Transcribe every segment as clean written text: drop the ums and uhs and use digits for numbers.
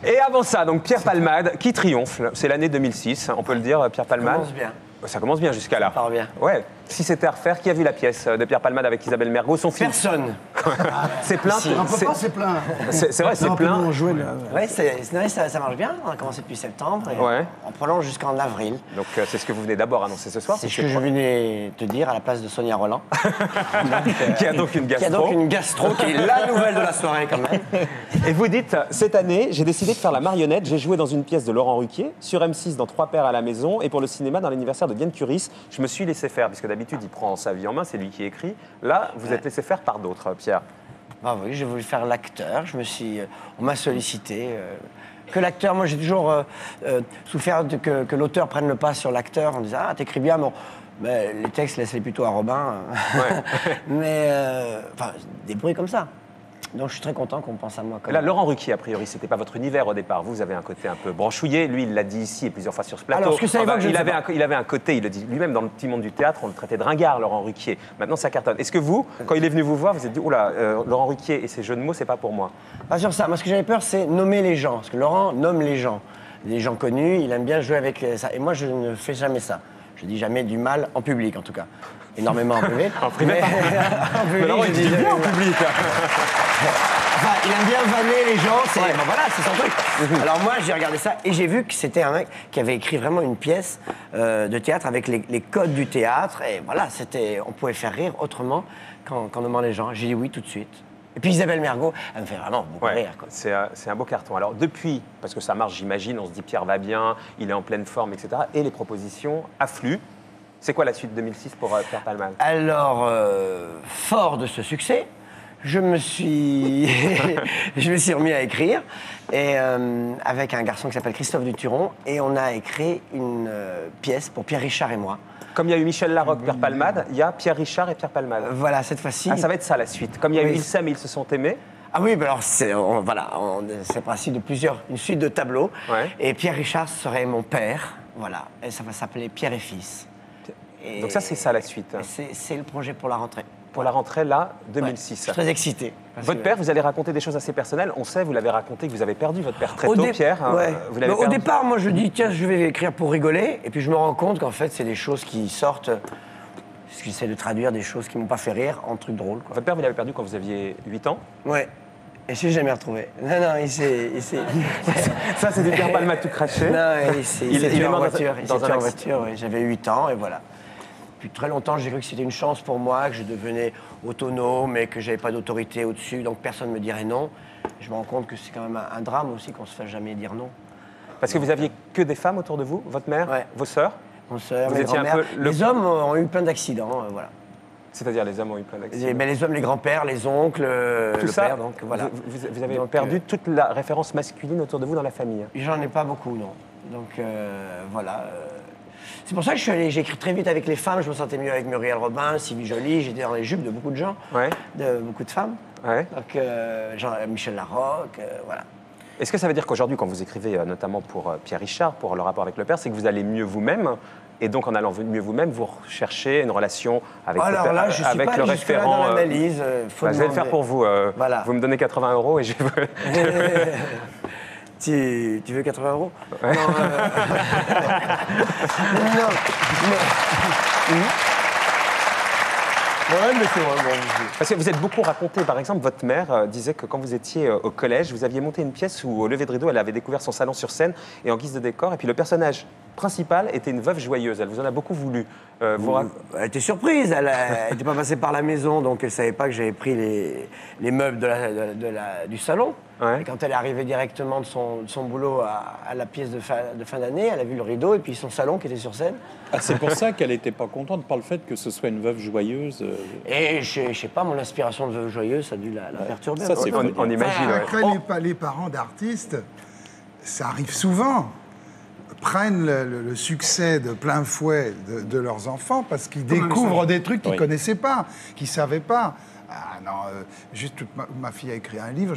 Et avant ça, donc Pierre Palmade qui triomphe. C'est l'année 2006, on peut le dire, Pierre Palmade. Ça commence bien. Ça commence bien jusqu'à là. Ça part bien. Ouais. Si c'était à refaire, qui a vu la pièce de Pierre Palmade avec Isabelle Mergo, son film? Personne. C'est plein. On peut pas, c'est plein. C'est vrai, c'est Non, puis nous, plein. on jouait Oui, ça marche bien. On a commencé depuis septembre et Ouais. on prolonge jusqu'en avril. Donc c'est ce que vous venez d'abord annoncer ce soir. C'est ce que je venais te dire à la place de Sonia Roland. Qui a donc une Qui a gastro. donc une gastro, qui est la nouvelle de la soirée quand même. Et vous dites, cette année, j'ai décidé de faire la marionnette. J'ai joué dans une pièce de Laurent Ruquier, sur M6 dans 3 paires à la maison, et pour le cinéma dans l'anniversaire de Diane Curis. Je me suis laissé faire, puisque d'habitude, il prend sa vie en main, c'est lui qui écrit. Là, vous êtes laissé faire par d'autres, Pierre. Bah oui, j'ai voulu faire l'acteur. On m'a sollicité. Que l'acteur, moi j'ai toujours souffert que l'auteur prenne le pas sur l'acteur en disant « Ah, t'écris bien, bon, mais les textes, laisse-les plutôt à Robin. Ouais. Mais, enfin, des bruits comme ça. Donc je suis très content qu'on pense à moi comme Là, Laurent Ruquier, a priori, c'était pas votre univers au départ. Vous avez un côté un peu branchouillé. Lui, il l'a dit ici et plusieurs fois sur ce plateau. Alors, ce que ça évoque, je ne sais pas. Il avait un côté, il le dit lui-même, dans le petit monde du théâtre, on le traitait de ringard, Laurent Ruquier. Maintenant, ça cartonne. Est-ce que vous, quand il est venu vous voir, vous vous êtes dit, oula, Laurent Ruquier et ses jeux de mots, c'est pas pour moi? Pas sur ça. Moi, ce que j'avais peur, c'est nommer les gens. Parce que Laurent nomme les gens. Les gens connus, il aime bien jouer avec ça. Et moi, je ne fais jamais ça. Je dis jamais du mal en public, en tout cas. Énormément en privé. En privé, Mais, en public, Laurent, je il dis dit jamais bien en mal. public. Enfin, il aime bien vanner les gens, c'est Ouais. ben voilà, c'est son truc. Alors moi, j'ai regardé ça et j'ai vu que c'était un mec qui avait écrit vraiment une pièce de théâtre avec les codes du théâtre. Et voilà, on pouvait faire rire autrement qu'en nommant les gens. J'ai dit oui tout de suite. Et puis Isabelle Mergo, elle me fait vraiment beaucoup Ouais, rire, quoi. c'est un beau carton. Alors depuis, parce que ça marche, j'imagine, on se dit Pierre va bien, il est en pleine forme, etc. Et les propositions affluent. C'est quoi la suite 2006 pour Pierre Palmade? Alors, fort de ce succès, je me suis remis à écrire et, avec un garçon qui s'appelle Christophe Duturon, et on a écrit une pièce pour Pierre Richard et moi. Comme il y a eu Michel Larocque, Pierre Palmade, il y a Pierre Richard et Pierre Palmade. Voilà, cette fois-ci. Ah, ça va être ça la suite. Comme il y a eu Oui. Ils s'aiment et ils se sont aimés. Ah oui, ben alors c'est le principe de une suite de tableaux. Ouais. Et Pierre Richard serait mon père, voilà. Et ça va s'appeler Pierre et Fils. Et Donc ça, c'est ça la suite. c'est le projet pour la rentrée. Pour la rentrée, là, Ouais, 2006. je suis très excité. parce Votre que- père, vous allez raconter des choses assez personnelles. On sait, vous l'avez raconté, que vous avez perdu votre père très tôt, Pierre. hein. Ouais. Vous l'avez Mais au perdu. départ, moi, je dis, tiens, je vais écrire pour rigoler. Et puis, je me rends compte qu'en fait, c'est des choses qui sortent. Parce que j'essaie de traduire des choses qui m'ont pas fait rire en trucs drôles, quoi. Votre père, vous l'avez perdu quand vous aviez 8 ans. Ouais. Et je l'ai jamais retrouvé. Non, non, il s'est... Ça, c'est du Pierre Palmade tout craché. Non, il s'est Il est tué en mort voiture. Il s'est dans un tué en accident. voiture, ouais. J'avais 8 ans, et voilà. Depuis très longtemps, j'ai cru que c'était une chance pour moi, que je devenais autonome et que j'avais pas d'autorité au-dessus, donc personne ne me dirait non. Je me rends compte que c'est quand même un drame aussi qu'on se fasse jamais dire non. Parce que vous aviez que des femmes autour de vous, votre mère, Ouais. vos sœurs. Mon soeur, Vous mes étiez un grands-mères. peu le- Les hommes ont eu plein d'accidents, voilà. C'est-à-dire les hommes ont eu plein d'accidents. Mais les hommes, les grands-pères, les oncles, Tout le ça, père, donc voilà. vous avez Donc, perdu toute la référence masculine autour de vous dans la famille. J'en ai pas beaucoup, non. Donc voilà. C'est pour ça que j'ai écrit très vite avec les femmes. Je me sentais mieux avec Muriel Robin, Sylvie Joly. J'étais dans les jupes de beaucoup de gens, Ouais. de beaucoup de femmes. Ouais. Donc Michel Larocque, voilà. Est-ce que ça veut dire qu'aujourd'hui, quand vous écrivez notamment pour Pierre Richard, pour le rapport avec le père, c'est que vous allez mieux vous-même? Et donc, en allant mieux vous-même, vous recherchez une relation avec, Alors là, je suis avec pas le allé jusque-là référent. dans l'analyse. Faut Bah, je vais le demander. faire pour vous. Voilà. Vous me donnez 80 € et je veux. Tu veux 80 €? Ouais. Non, non, ouais, mais c'est vraiment... Parce que vous êtes beaucoup raconté. Par exemple, votre mère disait que quand vous étiez au collège, vous aviez monté une pièce où, au lever de rideau, elle avait découvert son salon sur scène et en guise de décor. Et puis le personnage principal était une veuve joyeuse. Elle vous en a beaucoup voulu. Elle était surprise, elle n'était pas passée par la maison, donc elle ne savait pas que j'avais pris les meubles du salon. Ouais. Et quand elle est arrivée directement de son boulot à la pièce de fin d'année, elle a vu le rideau et puis son salon qui était sur scène. Ah, c'est pour ça qu'elle n'était pas contente par le fait que ce soit une veuve joyeuse. Et je sais pas, mon inspiration de veuve joyeuse, ça a dû la perturber. Ça, c'est on imagine. ouais. Après, les parents d'artistes, ça arrive souvent, prennent le succès de plein fouet de leurs enfants parce qu'ils découvrent des trucs qu'ils ne Oui. connaissaient pas, qu'ils ne savaient pas. Ah non, juste ma fille a écrit un livre,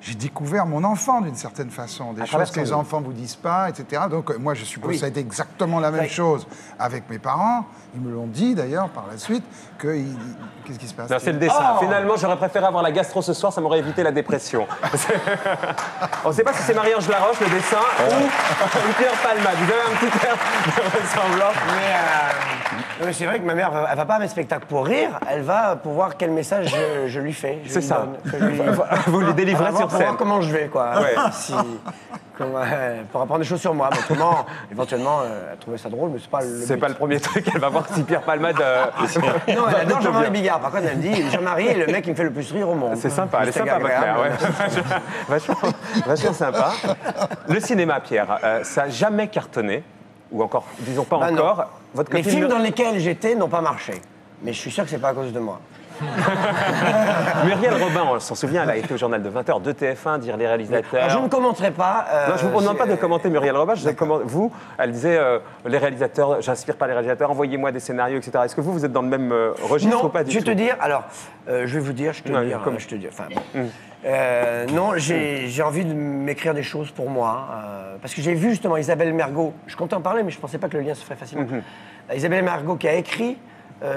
j'ai découvert mon enfant d'une certaine façon, des travers choses que les son livre. enfants vous disent pas, etc. Donc moi, je suppose Oui. que ça a été exactement la même Ouais. chose avec mes parents. Ils me l'ont dit d'ailleurs par la suite que qu'est-ce qui se passe? Non, c'est le dessin. Finalement, j'aurais préféré avoir la gastro ce soir, ça m'aurait évité la dépression. On ne sait pas si c'est Marie-Ange Laroche, le dessin, ou Pierre Palmade. Vous avez un petit air de ressemblance. Mais c'est vrai que ma mère, elle va pas à mes spectacles pour rire, elle va pour voir quel message je lui fais. Je C'est lui ça. donne, que je lui- Vous lui délivrez Elle va voir sur pour scène. voir comment je vais, quoi. Ouais. Pour apprendre des choses sur moi. Mais autrement, éventuellement, elle trouvait ça drôle, mais c'est pas le C'est but. pas le premier truc, elle va voir si Pierre Palmade. Non, elle adore Jean-Marie Bigard. Par contre, elle me dit, Jean-Marie est le mec qui me fait le plus rire au monde. C'est sympa, elle est Juste sympa, ma Claire. agréable. Ouais. Vachement sympa. Le cinéma, Pierre, ça n'a jamais cartonné, ou encore, disons pas Bah non. encore. Votre Les copine films dans lesquels j'étais n'ont pas marché. Mais je suis sûr que c'est pas à cause de moi. Muriel Robin, on s'en souvient, elle a été au journal de 20h de TF1 dire les réalisateurs. Alors, je ne commenterai pas. Non, je ne vous demande pas de commenter Muriel Robin. Je vous, elle disait les réalisateurs, j'inspire pas les réalisateurs, envoyez-moi des scénarios, etc. Est-ce que vous êtes dans le même registre Non, ou pas du je vais tout te dire, alors, je vais vous dire, je te Ouais, dire, comme- je te dis, enfin, bon. Non, j'ai envie de m'écrire des choses pour moi, parce que j'ai vu justement Isabelle Mergo, je comptais en parler, mais je pensais pas que le lien se ferait facilement. Isabelle Mergo qui a écrit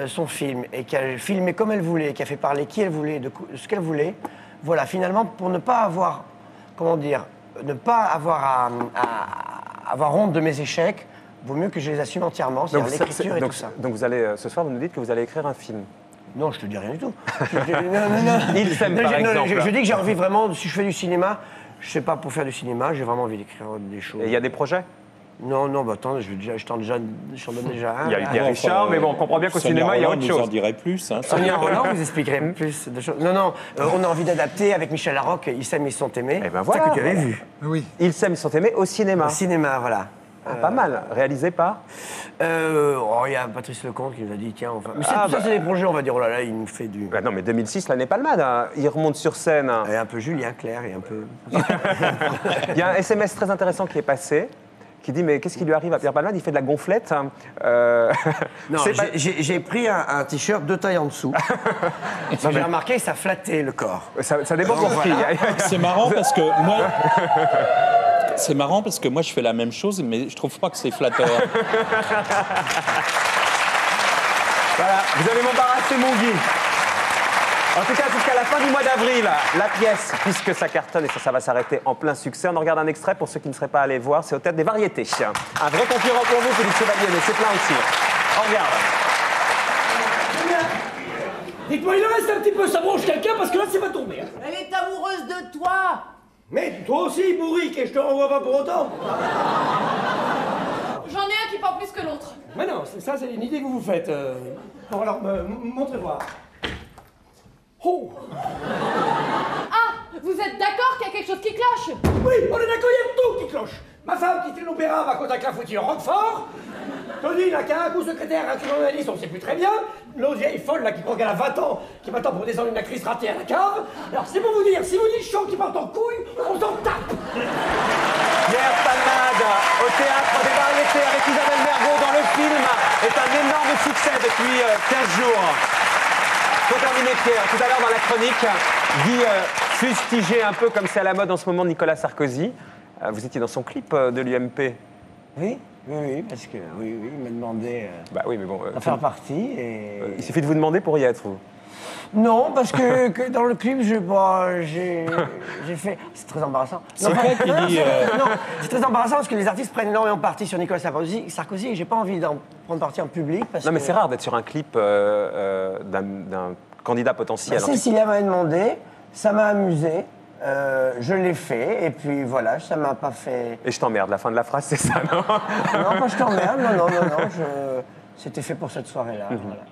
son film et qui a filmé comme elle voulait, qui a fait parler qui elle voulait, de ce qu'elle voulait. Voilà, finalement, pour ne pas avoir, comment dire, ne pas avoir à avoir honte de mes échecs, vaut mieux que je les assume entièrement, c'est-à-dire l'écriture et tout ça. donc vous allez, ce soir, vous nous dites que vous allez écrire un film. Non, je te dis rien du tout. Non. Il s'aime, Non, par non, exemple. je dis que j'ai envie vraiment, si je fais du cinéma, je sais pas pour faire du cinéma, j'ai vraiment envie d'écrire des choses. Et il y a des projets. Non, bah attends, je t'en donne déjà un. Il y a eu là. Pierre Richard, mais bon, on comprend bien qu'au Sonia cinéma, il y a Rolland autre nous en chose. dirait plus. Hein. Sonia Rolland vous expliquerait plus de choses. Non, on a envie d'adapter avec Michel Larocque, Ils s'aiment, ils sont aimés. Eh ben C'est voilà, ça que tu avais voilà. vu. Oui. Ils s'aiment, ils sont aimés au cinéma. Au cinéma, voilà. Ah, pas mal. Réalisé par. Il y a Patrice Lecomte qui nous a dit, tiens, enfin. Mais Ah, tout ça, bah. c'est des projets, on va dire, oh là là, il nous fait du. Bah non, mais 2006, l'année Palmade. Hein. Il remonte sur scène. Hein. Et un peu Julien Clerc et un peu. Il y a un SMS très intéressant qui est passé, qui dit mais qu'est-ce qui lui arrive à Pierre Palmade? Il fait de la gonflette. Hein. Non, C'est pas- j'ai pris un t-shirt de taille en dessous. Parce que j'ai remarqué que ça flattait le corps. Ça dépend pour qui. C'est marrant parce que moi. C'est marrant parce que moi je fais la même chose, mais je trouve pas que c'est flatteur. Voilà, vous avez m'embarrassé mon Guy. En tout cas, jusqu'à la fin du mois d'avril, la pièce, puisque ça cartonne et ça va s'arrêter en plein succès. On en regarde un extrait pour ceux qui ne seraient pas allés voir. C'est au Théâtre des Variétés. Un vrai concurrent pour vous, Philippe Chevalier, mais c'est plein aussi. On regarde. Dites-moi, il en reste un petit peu, ça branche quelqu'un parce que là, c'est pas tombé. Hein. Elle est amoureuse de toi. Mais toi aussi, bourrique, et je te renvoie pas pour autant. J'en ai un qui parle plus que l'autre. Mais non, ça, c'est une idée que vous vous faites. Bon, alors, montrez voir. Oh! Ah, vous êtes d'accord qu'il y a quelque chose qui cloche? Oui, on est d'accord, il y a tout qui cloche. Ma femme qui fait l'opéra va contre un clafoutis en Roquefort. Tony, là, qui a un coup secrétaire, un coup journaliste, on sait plus très bien. L'autre vieille folle, là, qui croit qu'elle a 20 ans, qui m'attend pour descendre une actrice ratée à la cave. Alors, c'est pour vous dire, si vous dites chaud qui part en couille, on s'en tape. Pierre Palmade, au Théâtre des Variétés, avec Isabelle Mergo dans le film, est un énorme succès depuis 15 jours. Faut terminer, Pierre. Tout à l'heure, dans la chronique, Guy fustigeait un peu, comme c'est à la mode en ce moment, Nicolas Sarkozy. Vous étiez dans son clip de l'UMP. Oui, parce que oui, il m'a demandé Bah oui, mais bon. d'en faire partie et. Il suffit de vous demander pour y être, vous. Non, parce que dans le clip, j'ai fait. C'est très embarrassant. C'est vrai qu'il dit, Non, c'est très embarrassant parce que les artistes prennent énormément parti sur Nicolas Sarkozy et j'ai pas envie d'en prendre parti en public. Parce Non, mais que- c'est rare d'être sur un clip d'un candidat potentiel. Bah, Cécilia m'avait demandé, ça m'a amusé, je l'ai fait, et puis voilà, ça m'a pas fait. Et je t'emmerde, la fin de la phrase, c'est ça, non? Non, pas je t'emmerde, non, c'était fait pour cette soirée-là. Voilà.